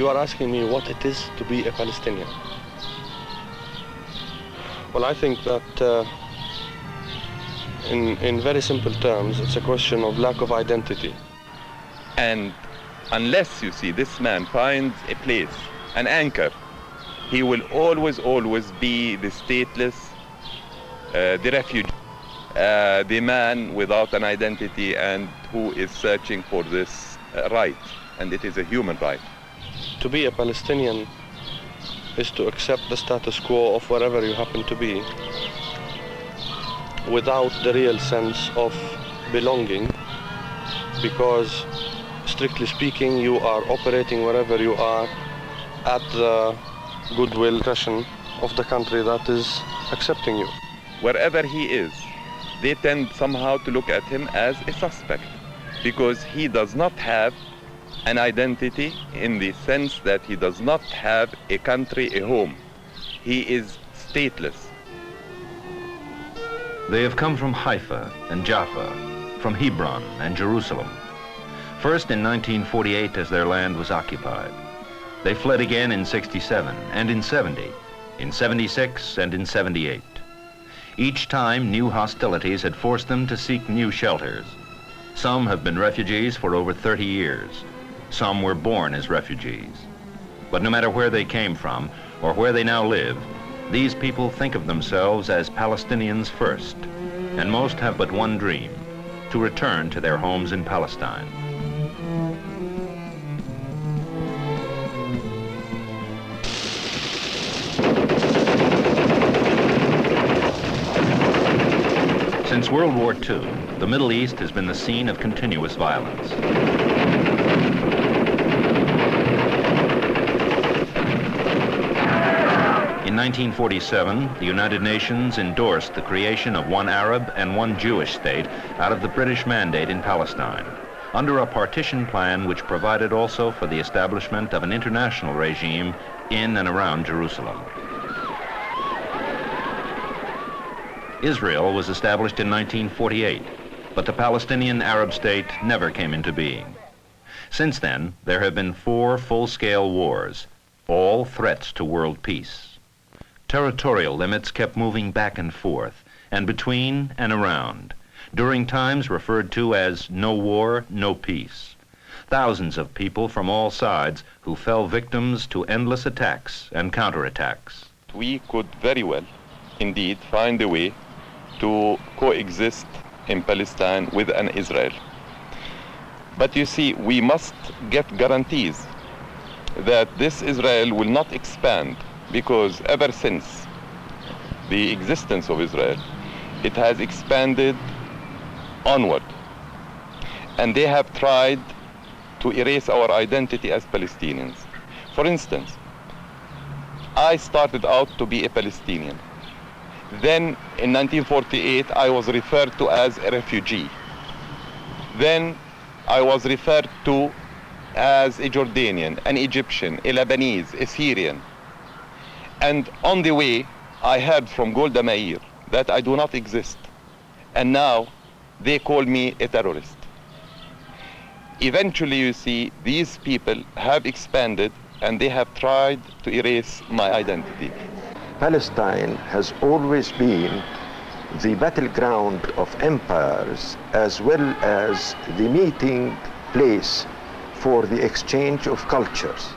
You are asking me what it is to be a Palestinian. Well, I think that in very simple terms, it's a question of lack of identity. And unless, you see, this man finds a place, an anchor, he will always be the stateless, the refugee, the man without an identity and who is searching for this right, and it is a human right. To be a Palestinian is to accept the status quo of wherever you happen to be without the real sense of belonging, because strictly speaking you are operating wherever you are at the goodwill discretion of the country that is accepting you. Wherever he is, they tend somehow to look at him as a suspect because he does not have an identity in the sense that he does not have a country, a home. He is stateless. They have come from Haifa and Jaffa, from Hebron and Jerusalem. First in 1948 as their land was occupied. They fled again in 67 and in 70, in 76 and in 78. Each time new hostilities had forced them to seek new shelters. Some have been refugees for over 30 years. Some were born as refugees. But no matter where they came from or where they now live, these people think of themselves as Palestinians first, and most have but one dream, to return to their homes in Palestine. Since World War II, the Middle East has been the scene of continuous violence. In 1947, the United Nations endorsed the creation of one Arab and one Jewish state out of the British mandate in Palestine, under a partition plan which provided also for the establishment of an international regime in and around Jerusalem. Israel was established in 1948, but the Palestinian Arab state never came into being. Since then, there have been 4 full-scale wars, all threats to world peace. Territorial limits kept moving back and forth, and between and around, during times referred to as no war, no peace. Thousands of people from all sides who fell victims to endless attacks and counterattacks. We could very well, indeed, find a way to coexist in Palestine with an Israel. But you see, we must get guarantees that this Israel will not expand, because ever since the existence of Israel, it has expanded onward. And they have tried to erase our identity as Palestinians. For instance, I started out to be a Palestinian. Then in 1948, I was referred to as a refugee. Then I was referred to as a Jordanian, an Egyptian, a Lebanese, a Syrian. And on the way, I heard from Golda Meir that I do not exist. And now they call me a terrorist. Eventually, you see, these people have expanded and they have tried to erase my identity. Palestine has always been the battleground of empires as well as the meeting place for the exchange of cultures.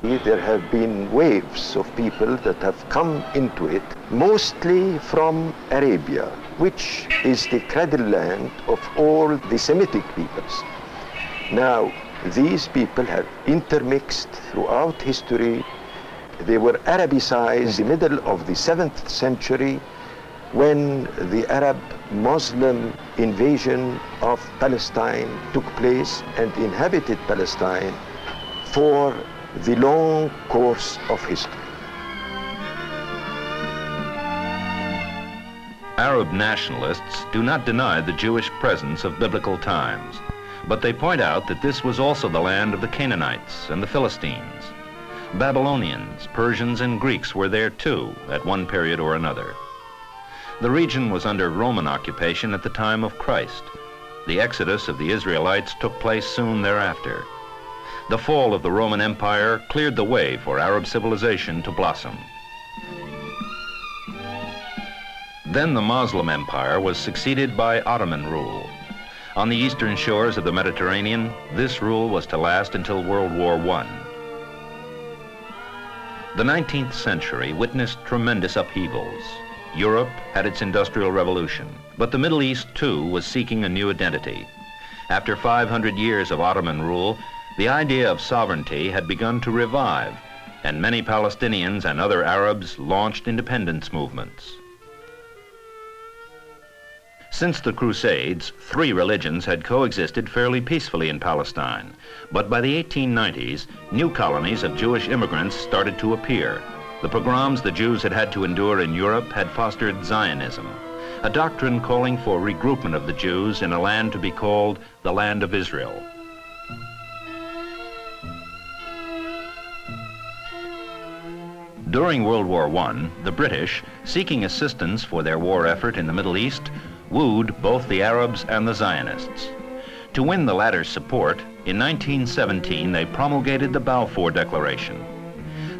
There have been waves of people that have come into it, mostly from Arabia, which is the cradle land of all the Semitic peoples. Now, these people have intermixed throughout history. They were Arabicized in the middle of the 7th century when the Arab-Muslim invasion of Palestine took place and inhabited Palestine for the long course of history. Arab nationalists do not deny the Jewish presence of biblical times, but they point out that this was also the land of the Canaanites and the Philistines. Babylonians, Persians, and Greeks were there too at one period or another. The region was under Roman occupation at the time of Christ. The exodus of the Israelites took place soon thereafter. The fall of the Roman Empire cleared the way for Arab civilization to blossom. Then the Muslim Empire was succeeded by Ottoman rule. On the eastern shores of the Mediterranean, this rule was to last until World War I. The 19th century witnessed tremendous upheavals. Europe had its Industrial Revolution, but the Middle East too was seeking a new identity. After 500 years of Ottoman rule, the idea of sovereignty had begun to revive, and many Palestinians and other Arabs launched independence movements. Since the Crusades, 3 religions had coexisted fairly peacefully in Palestine, but by the 1890s, new colonies of Jewish immigrants started to appear. The pogroms the Jews had had to endure in Europe had fostered Zionism, a doctrine calling for regroupment of the Jews in a land to be called the Land of Israel. During World War I, the British, seeking assistance for their war effort in the Middle East, wooed both the Arabs and the Zionists. To win the latter's support, in 1917 they promulgated the Balfour Declaration.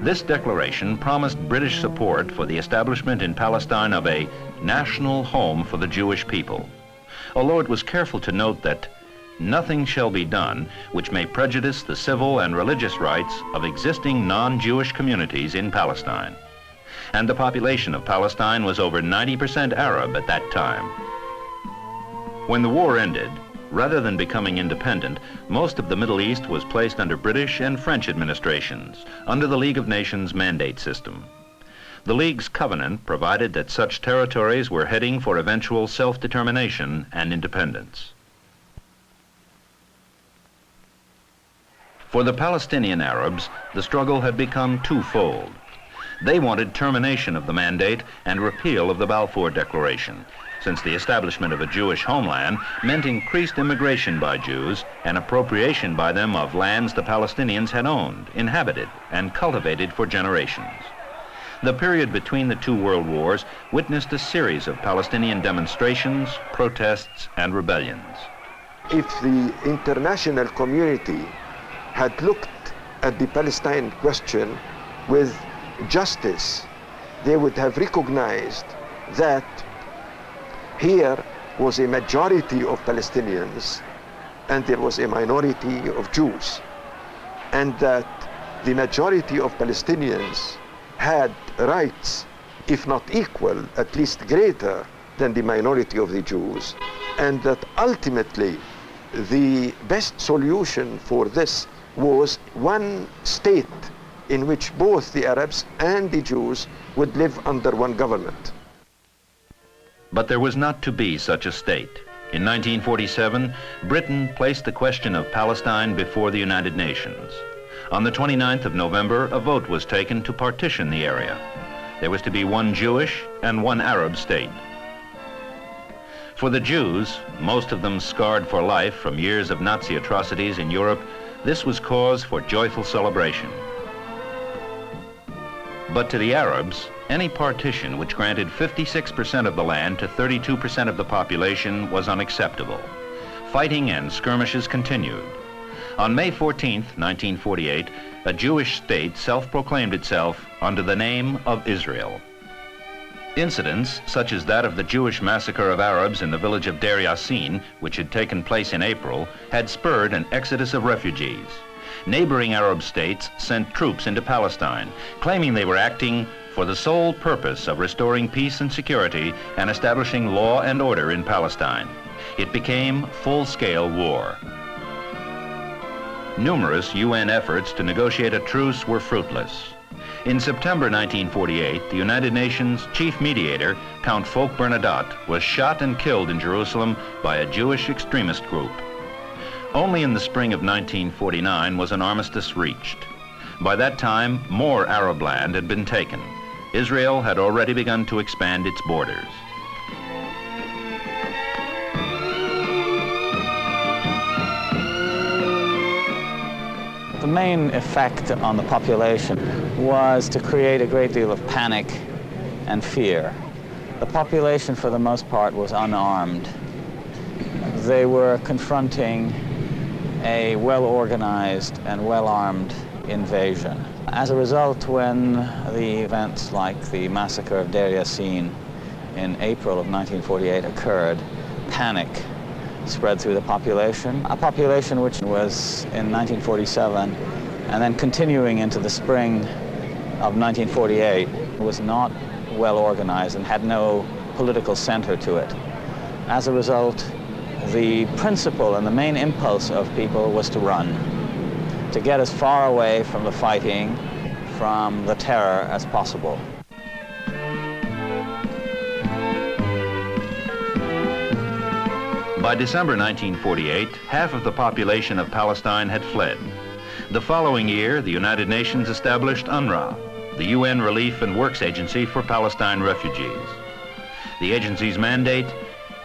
This declaration promised British support for the establishment in Palestine of a national home for the Jewish people, although it was careful to note that nothing shall be done which may prejudice the civil and religious rights of existing non-Jewish communities in Palestine. And the population of Palestine was over 90% Arab at that time. When the war ended, rather than becoming independent, most of the Middle East was placed under British and French administrations, under the League of Nations mandate system. The League's covenant provided that such territories were heading for eventual self-determination and independence. For the Palestinian Arabs, the struggle had become twofold. They wanted termination of the mandate and repeal of the Balfour Declaration, since the establishment of a Jewish homeland meant increased immigration by Jews and appropriation by them of lands the Palestinians had owned, inhabited, and cultivated for generations. The period between the 2 world wars witnessed a series of Palestinian demonstrations, protests, and rebellions. If the international community had looked at the Palestine question with justice, they would have recognized that here was a majority of Palestinians and there was a minority of Jews, and that the majority of Palestinians had rights, if not equal, at least greater than the minority of the Jews, and that ultimately the best solution for this was one state in which both the Arabs and the Jews would live under one government. But there was not to be such a state. In 1947, Britain placed the question of Palestine before the United Nations. On the 29th of November, a vote was taken to partition the area. There was to be one Jewish and one Arab state. For the Jews, most of them scarred for life from years of Nazi atrocities in Europe, this was cause for joyful celebration. But to the Arabs, any partition which granted 56% of the land to 32% of the population was unacceptable. Fighting and skirmishes continued. On May 14, 1948, a Jewish state self-proclaimed itself under the name of Israel. Incidents such as that of the Jewish massacre of Arabs in the village of Deir Yassin, which had taken place in April, had spurred an exodus of refugees. Neighboring Arab states sent troops into Palestine, claiming they were acting for the sole purpose of restoring peace and security and establishing law and order in Palestine. It became full-scale war. Numerous UN efforts to negotiate a truce were fruitless. In September 1948, the United Nations chief mediator, Count Folke Bernadotte, was shot and killed in Jerusalem by a Jewish extremist group. Only in the spring of 1949 was an armistice reached. By that time, more Arab land had been taken. Israel had already begun to expand its borders. The main effect on the population was to create a great deal of panic and fear. The population, for the most part, was unarmed. They were confronting a well-organized and well-armed invasion. As a result, when the events like the massacre of Deir Yassin in April of 1948 occurred, panic spread through the population, a population which was in 1947 and then continuing into the spring of 1948 was not well organized and had no political center to it. As a result, the principle and the main impulse of people was to run, to get as far away from the fighting, from the terror as possible. By December 1948, half of the population of Palestine had fled. The following year, the United Nations established UNRWA, the UN Relief and Works Agency for Palestine Refugees. The agency's mandate: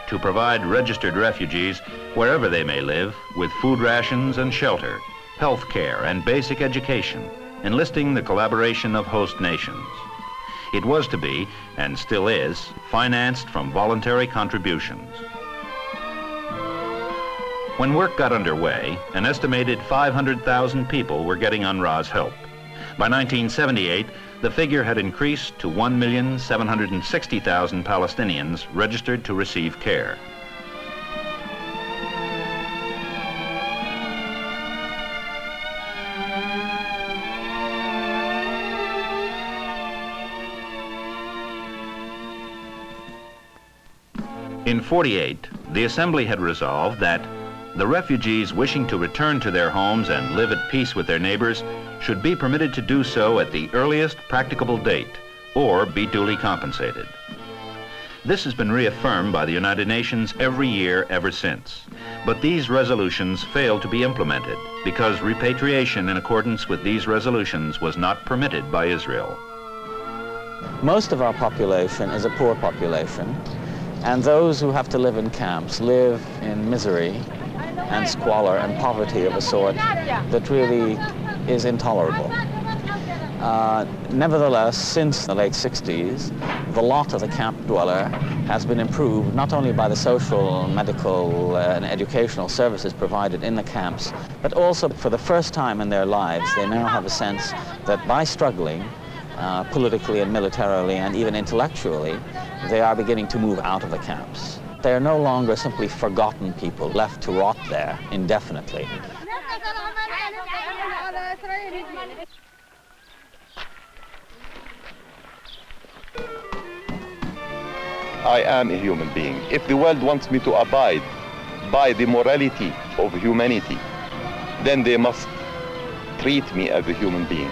to provide registered refugees, wherever they may live, with food rations and shelter, health care and basic education, enlisting the collaboration of host nations. It was to be, and still is, financed from voluntary contributions. When work got underway, an estimated 500,000 people were getting UNRWA's help. By 1978, the figure had increased to 1,760,000 Palestinians registered to receive care. In '48, the Assembly had resolved that the refugees wishing to return to their homes and live at peace with their neighbors should be permitted to do so at the earliest practicable date or be duly compensated. This has been reaffirmed by the United Nations every year ever since. But these resolutions failed to be implemented because repatriation in accordance with these resolutions was not permitted by Israel. Most of our population is a poor population, and those who have to live in camps live in misery and squalor and poverty of a sort that really is intolerable. Nevertheless, since the late 60s, the lot of the camp dweller has been improved not only by the social, medical, and educational services provided in the camps, but also for the first time in their lives, they now have a sense that by struggling politically and militarily and even intellectually, they are beginning to move out of the camps. They are no longer simply forgotten people left to rot there indefinitely. I am a human being. If the world wants me to abide by the morality of humanity, then they must treat me as a human being.